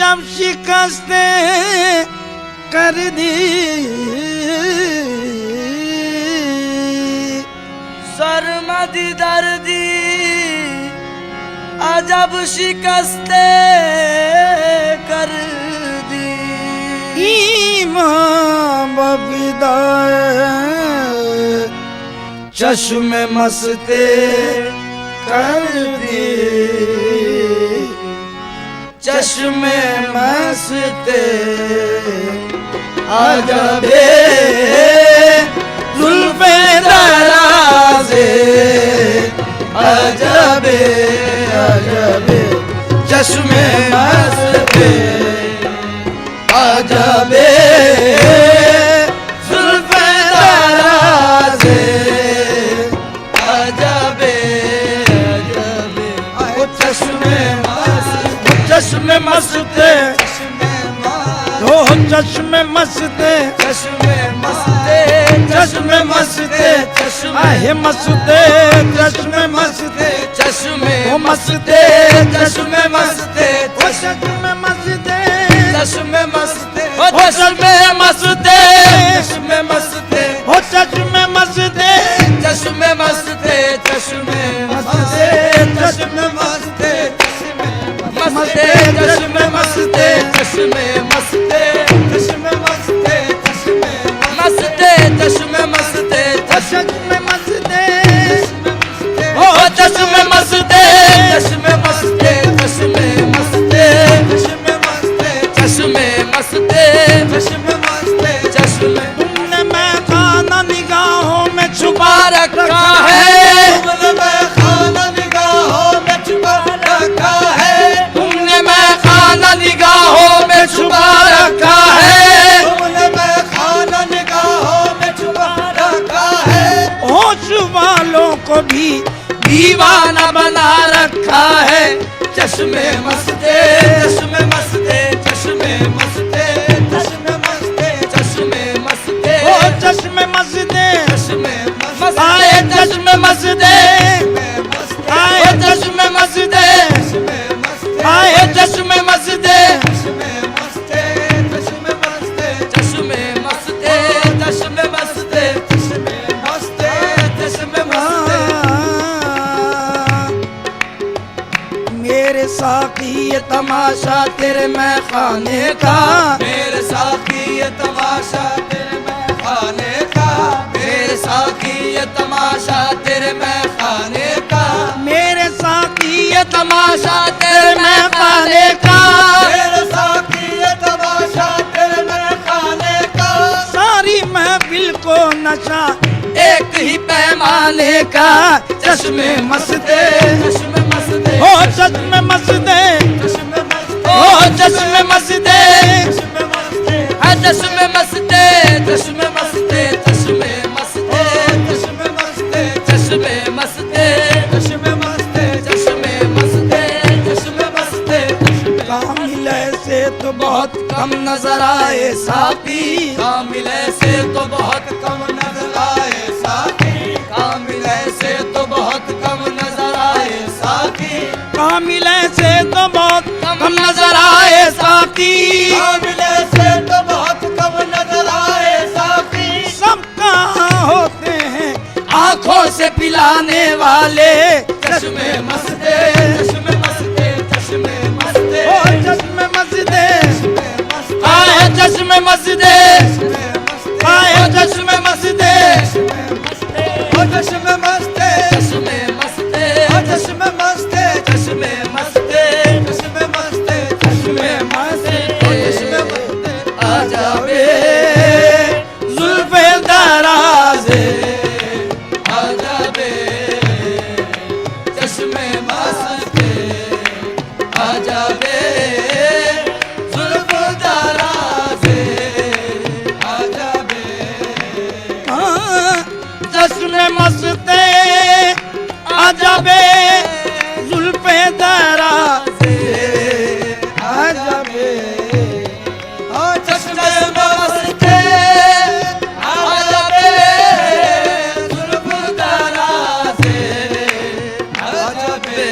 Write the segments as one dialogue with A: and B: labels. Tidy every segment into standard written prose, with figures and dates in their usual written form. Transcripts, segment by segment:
A: जब शिकस्ते कर दी
B: सरमदी दर्दी अजब शिकस्ते कर दी
A: इमाम बबिदाए चश्मे मस्ते कर दी चश्मे मस्ते अजबे जुल्फे दराज़े अजबे अजबे चश्मे मस्ते अजबे जुल्फे दराज़े अजबे अजबे ओ चश्मे मस्ते ओ चश्मे मस्ते
B: चश्मे मस्ते
A: चश्मे मस्ते आहे मस्ते चश्मे मस्ते
B: चश्मे
A: ओ मस्ते
B: चश्मे मस्ते
A: ओ चश्मे मस्ते
B: चश्मे मस्ते ओ चश्मे मस्ते चश्मे मस्ते
A: ओ चश्मे मस्ते
B: चश्मे मस्ते चश्मे
A: मस्ते चश्मे मस्ते मस्ते चश्मे मस्ते
B: चश्मे मस्ते
A: चश्मे मस्ते
B: मस्ते चश्मे मस्ते
A: चश्मे मस्ते
B: ओ चश्मे मस्ते चश्मे मस्ते चश्मे मस्ते
A: चश्मे मस्ते
B: चश्मे मस्ते
A: चश्मे मस्ते
B: चश्मे
A: तुमने मैं खाना निगाहों में छुपा
B: रखा है
A: तुमने मैं खाना निगाहों में छुपा रखा है
B: तुमने मैं खाना निगाहों में छुपा रखा है
A: तुमने मैं खाना निगाहों में छुपा रखा है होश वालों को भी
B: दीवाना बना रखा है चश्मे मस्ते चश्मे मस्ते चश्मे मस्ते
A: चश्मे मस्ते
B: चश्मे मस्ते
A: ओ चश्मे मस्ते
B: चश्मे
A: आए चश्मे मस्ते आए चश्मे मस्ते आए चश्मे मस्ते
B: चश्मे मस्ते चश्मे मस्ते चश्मे मस्ते चश्मे मस्ते चश्मे मस्ते
A: मेरे साकी ये तमाशा तेरे मैं खाने का
B: मेरे साकी ये तमाशा तेरे मैं खाने का मेरे साकी ये तमाशा तेरे मैं खाने का
A: मेरे साकी ये
B: तमाशा तेरे मैं खाने का
A: मेरे साकी ये तमाशा तेरे मैं खाने का सारी महफिल को नशा
B: एक ही पैमाने का
A: चश्मे मस्ते
B: चश्मे मस्ते
A: ओ चश्मे मस्ते
B: ओ चश्मे मस्ते चश्मे मस्ते चश्मे मस्ते चश्मे मस्ते चश्मे मस्ते चश्मे मस्ते चश्मे मस्ते चश्मे मस्ते चश्मे मस्ते
A: कामिल से तो बहुत कम नजर आए साथी
B: कामिल से तो बहुत कम नजर आए साथी कामिल से तो बहुत कम नजर आए साथी
A: कामिल से तो बहुत
B: कम
A: कम नजर आए साथी
B: कामिल से तो बहुत कम नजर आए साथी
A: सब कहाँ होते हैं
B: आंखों से पिलाने वाले चश्मे मस्ते चश्मे मस्ते चश्मे मस्ते
A: ओ चश्मे मस्ते
B: आए चश्मे मस्ते
A: आए चश्मे मस्ते
B: ओ चश्मे मस्ते चश्मे मस्ते ओ चश्मे मस्ते चश्मे मस्ते चश्मे मस्ते चश्मे मस्ते ओ चश्मे मस्ते आजा बे
A: जुल्फे दराज़े
B: आजा बे चश्मे मस्ते आजा बे जुल्फ दराज़े आजा बे
A: हाँ, चश्मे मस्ते आजा बे जुल्फे दराज़े आजा बे
B: चश्मे मस्ते आजा बे जुल्फ दराज़े आजा बे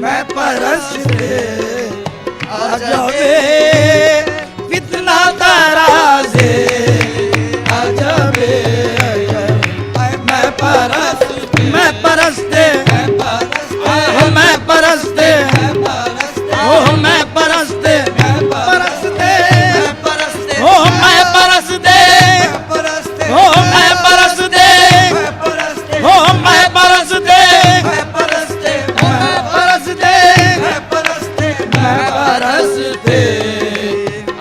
A: मैं परस्ते आजाबे फितना तराजे आजाबे मैं परस्ते मैं परस्ते मैं परस्ते ओ मैं परस्ते परस्ते ओ मैं परस्ते ओ मैं परस्ते ओ मैं परस्ते परस्ते मैं परस्ते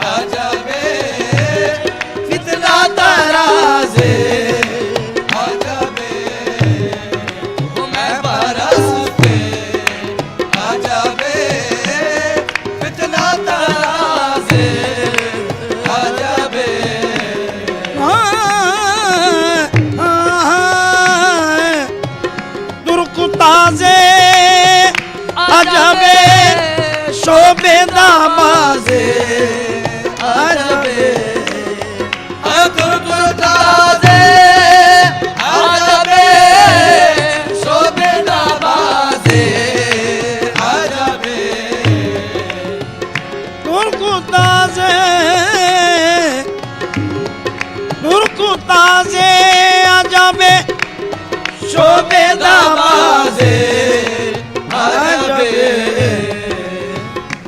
A: आजाबे फितना तराजे आजाबे मैं परस्ते आजाबे फितना तराजे आजाबे तुर्कुताजे आजाबे शोबे दामाजे आजाबे तुर्कुताजे आजाबे शोबे दामाजे आजाबे तुर्कुताजे तुर्कुताजे आजाबे शोबे दामाजे आजाबे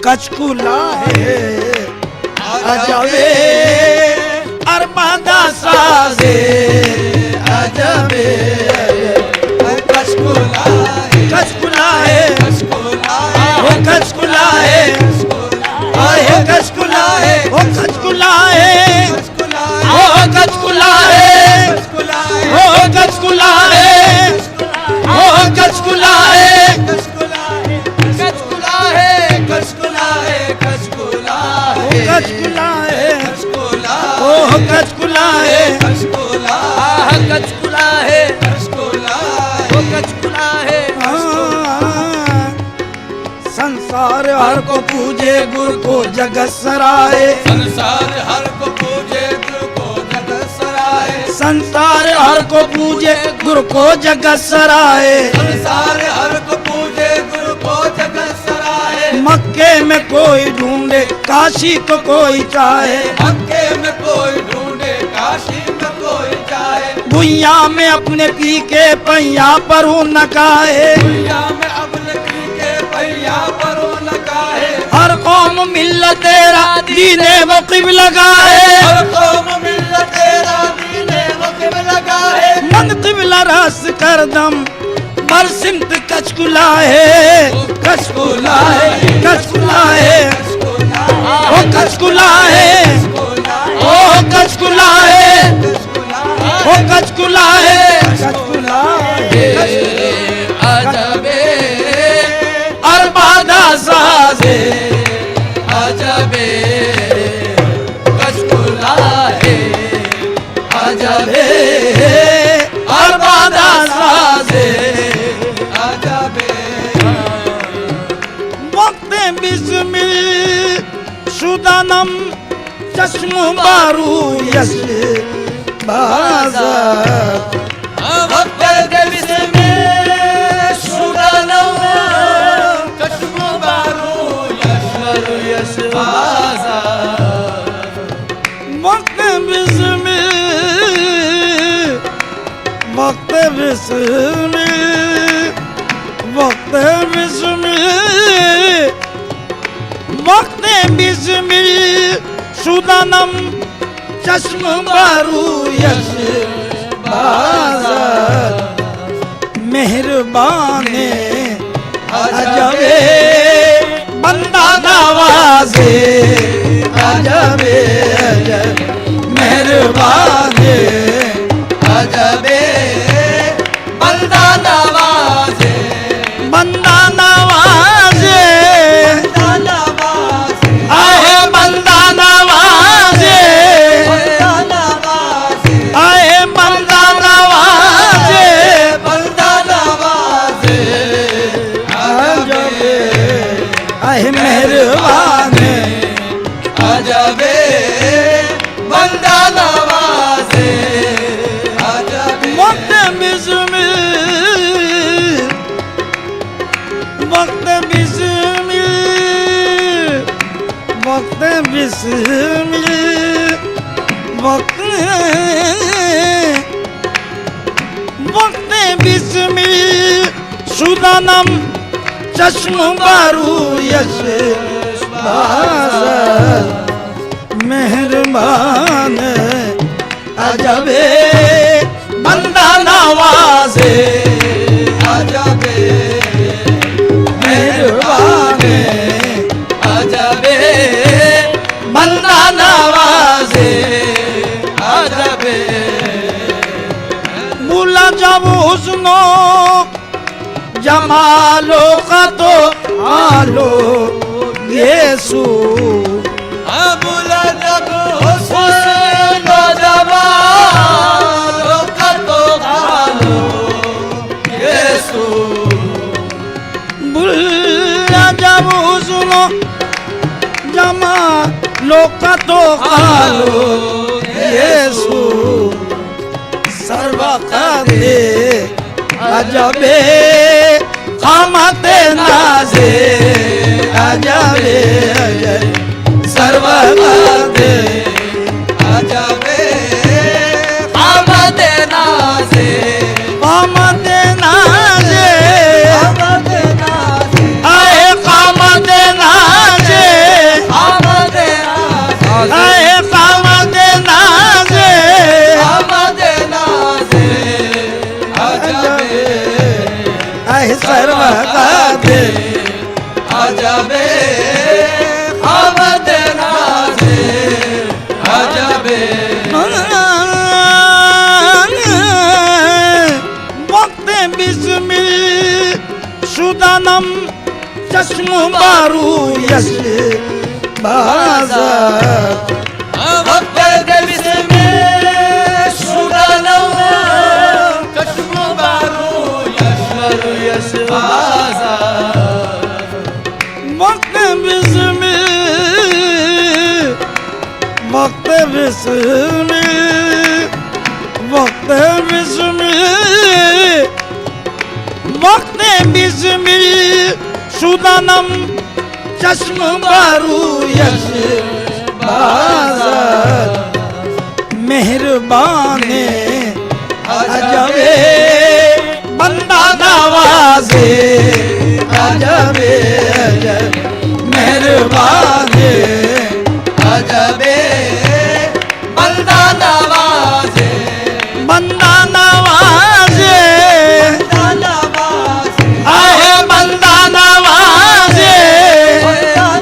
A: कचकुला है आजाबे अरबादा साजे आजाबे कचकुला है कचकुला है वो कचकुला है आए कचकुला है वो कचकुला है वो कचकुला है वो कचकुला है वो कचकुला है कचकुला है कचकुला है कचकुला है ओ कचकुला है कचकुला है ओ कचकुला है संसार हर को पूजे गुरु को जगत सराय
B: संसार हर को पूजे गुरु को जगत सराय
A: संसार हर को पूजे गुरु को जगत सराय
B: संसार हर को पूजे गुरु को जगत सराय
A: मक्के में कोई ढूंढे काशी को कोई चाहे
B: मक्के में कोई ढूंढे काशी में कोई चाहे
A: भुइया में अपने पी के पैया पर नकाए
B: दुनिया में अपने पी के भैया परो नकाहे
A: हर कौम मिल्लत तेरा दीने वकीब लगाए
B: हर कौम मिल्लत तेरा दीने वकीब लगाहे
A: मन किबला रस कर दम मर सिमत कचकुला है कचकुला है कचकुला है ओ कचकुला है ओ कचकुला है ओ कचकुला है कचकुला है
B: आजाबे
A: अरबादा साजे
B: आजाबे कचकुला है आजाबे
A: अरबादा साजे
B: आजाबे
A: वक्त बिस्मिल शुदानम चश्म बारू यश बाजा
B: वक्त बिस्मिल शुदानम चश्म बारू यश बाजा
A: वक्त बिस्मिल वक्त बिस्मिल वक्त बिस्मिल वक्त बिस्मिल शुदानम चश्म बारू यश बाजा मेहरबाने आजाबे बंदा नवाजे आजाबे मेहरबाने
B: आजाबे बंदा नवाजे
A: बंदा नवाजे आए बंदा नवाजे आए बंदा नवाजे
B: बंदा नवाजे
A: आजाबे आए मेहरबाने
B: आजाबे बंदा नवाजे आजाबे
A: बिस्मिल वक्त बिस्मिल शुदानम चश्म बारू यश मेहरबान अजबे बंदा नवाजे
B: अजबे
A: मेहरबान
B: अजबे
A: बंदा नवाजे
B: अजबे
A: बुला जब हुस्नो जमालो का तो आलो यीशु
B: अबुला जब हुस्न जमालो का तो आलो यीशु
A: बुला जब हुस्नो जमालो का तो आलो यीशु सर्वकादे अजबे खामते नाजे अजबे सर्वकादे
B: अजबे आमदे नाज़े
A: खामते नाजे
B: आमदे नाज़े
A: आए खामते नाजे
B: आमदे नाज़े
A: आए खामते नाजे
B: आमदे नाज़े अजबे
A: आए सर्वकादे
B: अजबे आमदे नाज़े अजबे
A: वक्त बिस्मिल शुदानम चश्म बारू यश बाजार
B: वक्त बिस्मिल शुदानम चश्म बारू यशर यश बाजार
A: वक्त बिस्मिल वक्त बिस्मिल वक्त बिस्मिल वक्त बिस्मिल शुदानम चश्म बारू यश बाजार मेहरबान अजबे बंदा नवाजे अजबे मेहरबान
B: अजबे बंदा नवाज़े
A: बंदा नवाजे
B: नवाज़े
A: आए बंदा नवाजे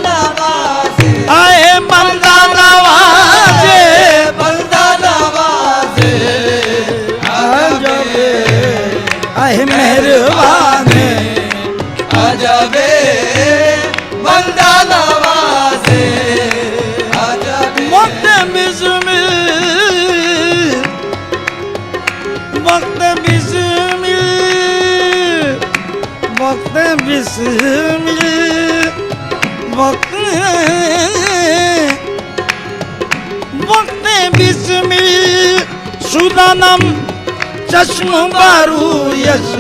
B: नवाज़े
A: आए बंदा नवाजे
B: बंदा नवाज़े
A: अजबे आए मेहरबान
B: अजबे बंदा नवाज़े अजबे
A: वक्त बिस्मिल वक्त बिस्मिल वक्त बिस्मिल वक्त वक्त बिस्मिल शुदानम चश्म बारू यश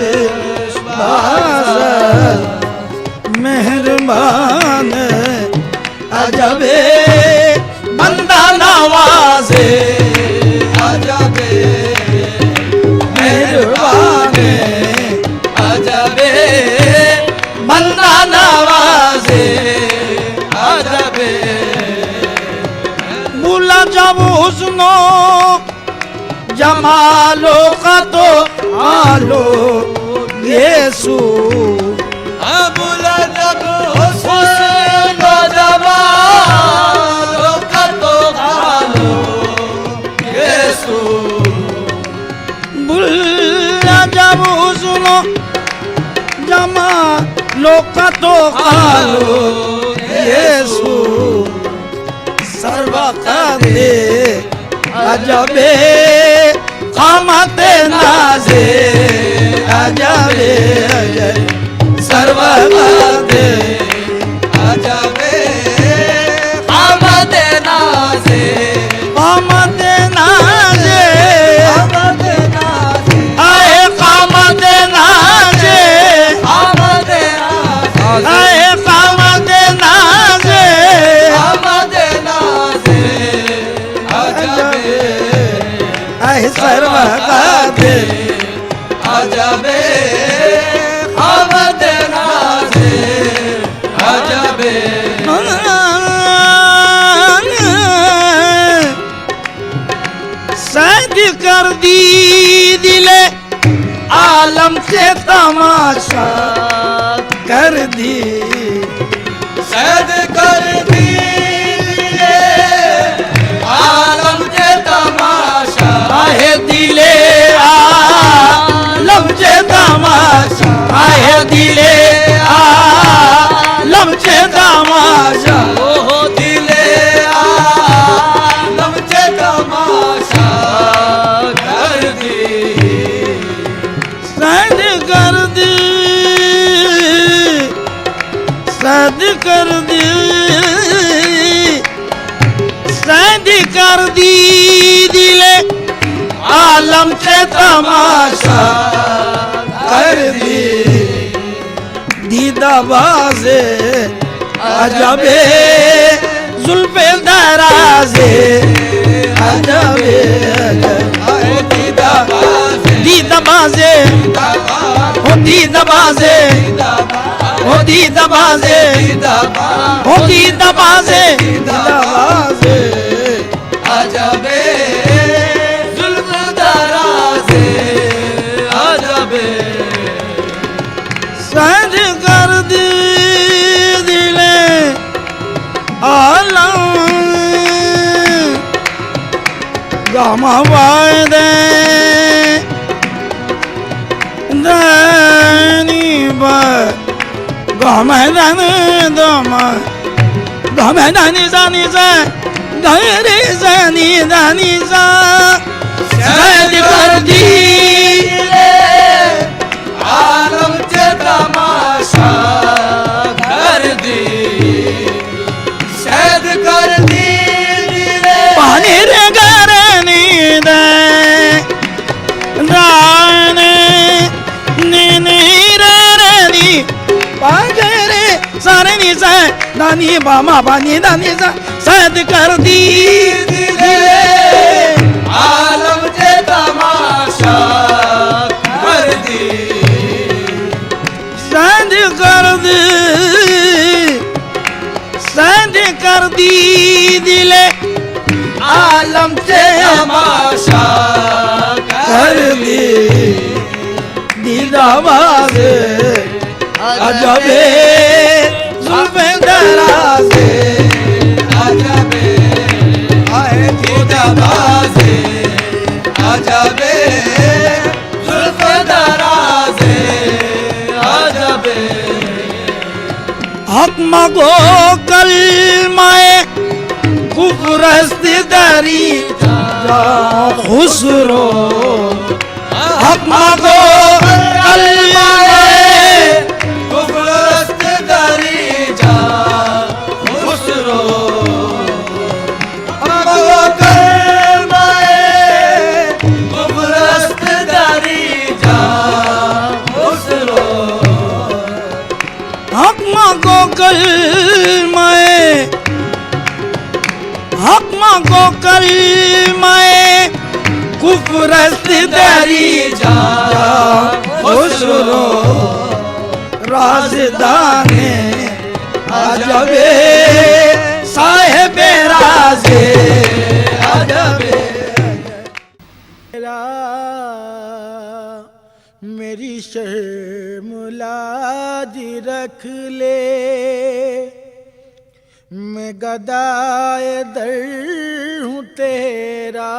A: बाजार मेहरबान अजबे बंदा नवाजे
B: अजबे
A: मेहरबान
B: अजबे
A: बंदा नवाजे
B: अजबे
A: बुला जब हुस्नो जमालो का तो आलो यीशु
B: अबुला जब हुस्न जमालो का तो आलो यीशु
A: बुला जब हुस्नो जमालो का तो आलो यीशु सर्वकादे अजबे खामते नाजे अजबे सर्वकादे
B: अजबे आमदे नाज़े
A: खामते नाजे
B: आमदे नाज़े
A: आए खामते नाजे
B: आमदे नाज़े
A: आए खामते नाजे
B: आमदे नाज़े
A: कर दी दिले आलम से तमाशा कर दी
B: सैद कर दी आलम के तमाशा
A: आहे दिले आलम से तमाशा आहे दिले आलम से तमाशा
B: ओहो दिले आलम के तमाशा कर दी
A: सद कर दी सद कर दी सद कर दी दिले आलम से तमाशा कर दी दीदाबाजे अजबे जुल्फे दराजे अजबे दीदाबाजे हो दीदाबाजे हो दीदाबाजे हो दीदाबाजे दीदाबाजे
B: अजबे जुल्फ दराजे अजबे
A: सद कर दी दिले आलम गामा वायदे दानी बा गामा दानी दामा गामा दानी जानी जा गहरे जानी दानी जा सद कर दी
B: आलम के तमाशा कर दी सैद कर दी
A: पानी रे गरनी दे राने नी रे पागरे सारे नी से दानी बामा पानी दानी सा सद कर दी
B: आलम के तमाशा कर दी
A: सद कर दी दिले आलम से
B: तमाशा
A: कर दी दीदाबाजे अजबे जुल्फे दराजे
B: अजबे आए दीदाबाजे अजबे जुल्फ दराजे अजबे
A: हक मगो कलमाए कुफरस्त दरी जा खुसरो हक मगो कलमाए
B: कुफरस्त दरी जा खुसरो मगो कलमाए कुफरस्त दरी जा खुसरो
A: हक मगो कलमाए हक मगो कलमाए कुफरस्त दरी जा खुसरो राजदाने अजबे साहिबे राजे अजबे मेरी शर्म लाज रख ले मैं गदाए दर हूँ तेरा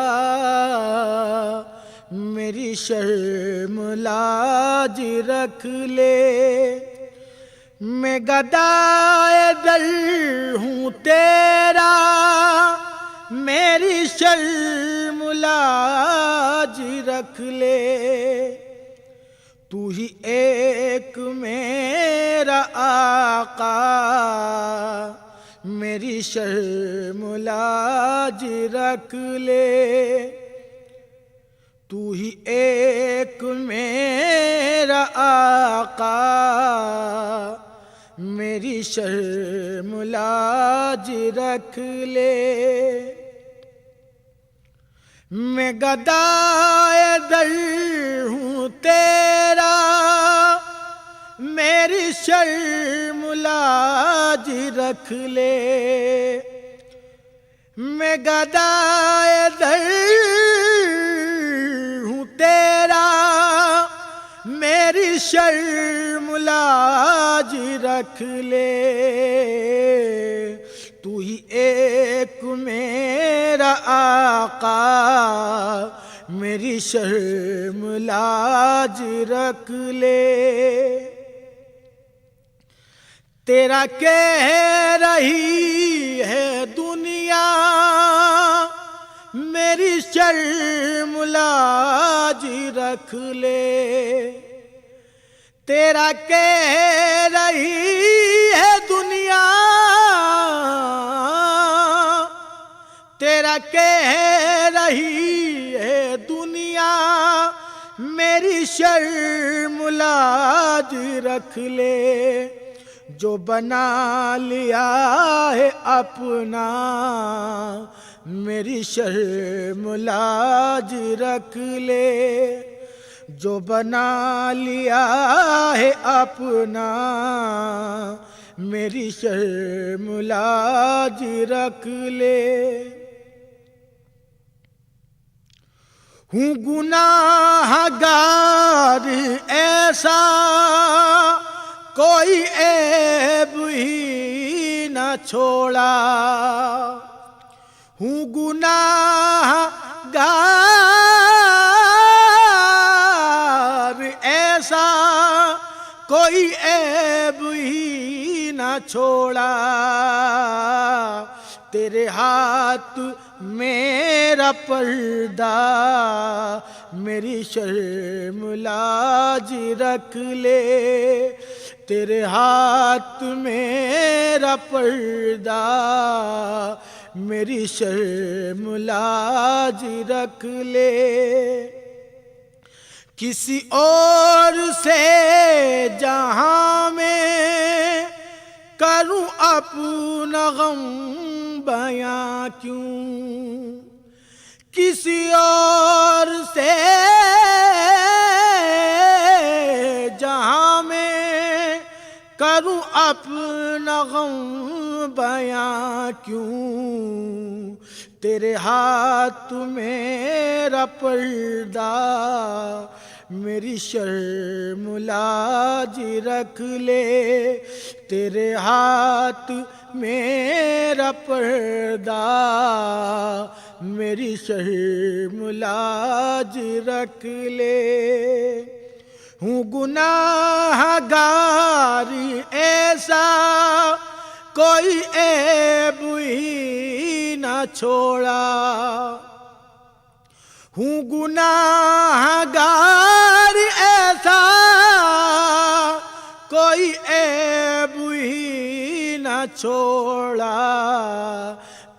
A: मेरी शर्म लाज रख ले मैं गदाए दर हूँ तेरा मेरी शर्म लाज रख ले तू ही एक मेरा आका मेरी शर्म लाज रख ले तू ही एक मेरा आका मेरी शर्म लाज रख ले मैं गदाए दर हूँ तेरा मेरी शर्म लाज रख ले मैं गदाए दर
C: शर्म लाज रख ले, तू ही एक मेरा आका, मेरी शर्म लाज रख ले। तेरा कह रही है दुनिया, मेरी शर्म लाज रख ले। तेरा कह रही है दुनिया, तेरा कह रही है दुनिया, मेरी शर्म लाज रख ले। जो बना लिया है अपना, मेरी शर्म लाज रख ले। जो बना लिया है अपना, मेरी शर्म लाज रख ले। हूँ गुनाहगार ऐसा, कोई ऐब ही न छोड़ा। हूँ गुनाहगार ऐसा, कोई ऐब ही न छोड़ा। तेरे हाथ मेरा पर्दा, मेरी शर्म लाज रख ले। तेरे हाथ मेरा पर्दा, मेरी शर्म लाज रख ले। किसी और से जहां में करूं अपना गम बयां क्यों, किसी और से जहां में करूं अपना गम बयां क्यों। तेरे हाथ मेरा पर्दा, मेरी शर्म लाज रख ले। तेरे हाथ मेरा पर्दा, मेरी शर्म लाज रख ले। हूँ गुनाहगार ऐसा, कोई ऐब ही न छोड़ा। हूँ गुनाहगार ऐसा, कोई ऐब ही न छोड़ा।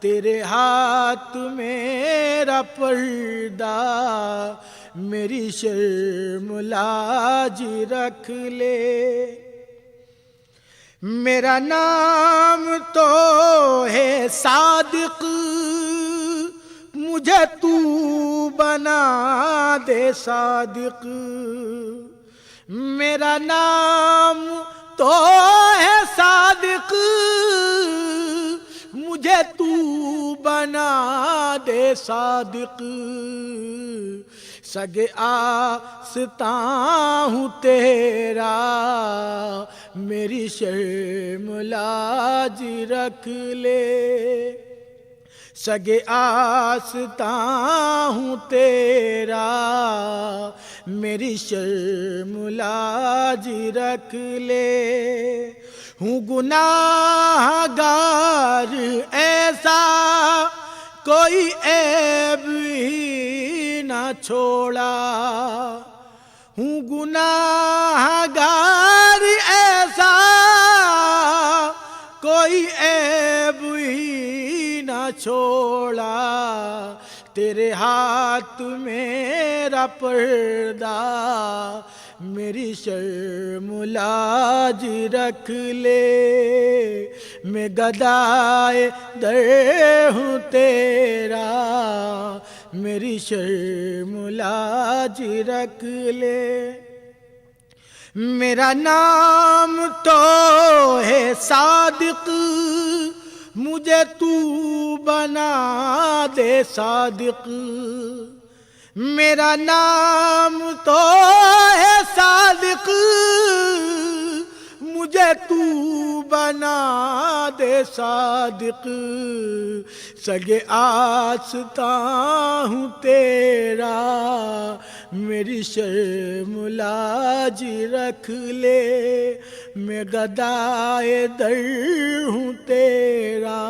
C: तेरे हाथ मेरा पर्दा, मेरी शर्म लाज रख ले। मेरा नाम तो है सादिक, मुझे तू बना दे सादिक। मेरा नाम तो है सादिक, मुझे तू बना दे सादिक। सगे आस्ता हूँ तेरा, मेरी शर्म लाज रख ले। सगे आस्ता हूँ तेरा, मेरी शर्म लाज रख ले। हूँ गुनाहगार ऐसा, कोई ऐब ही न छोड़ा। हूँ गुनाहगार ऐसा, कोई ऐब ही न छोड़ा। तेरे हाथ मेरा पर्दा, मेरी शर्म लाज रख ले। मैं गदाए दर हूँ तेरा, मेरी शर्म लाज रख ले। मेरा नाम तो है सादिक, मुझे तू बना दे सादिक। मेरा नाम तो है सादिक, मुझे तू बना दे सादिक, सगे आस्ता हूँ तेरा, मेरी शर्म लाज रख ले, मैं गदाए दर हूँ तेरा,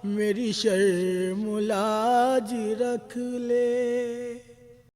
C: मेरी शर्म लाज रख ले।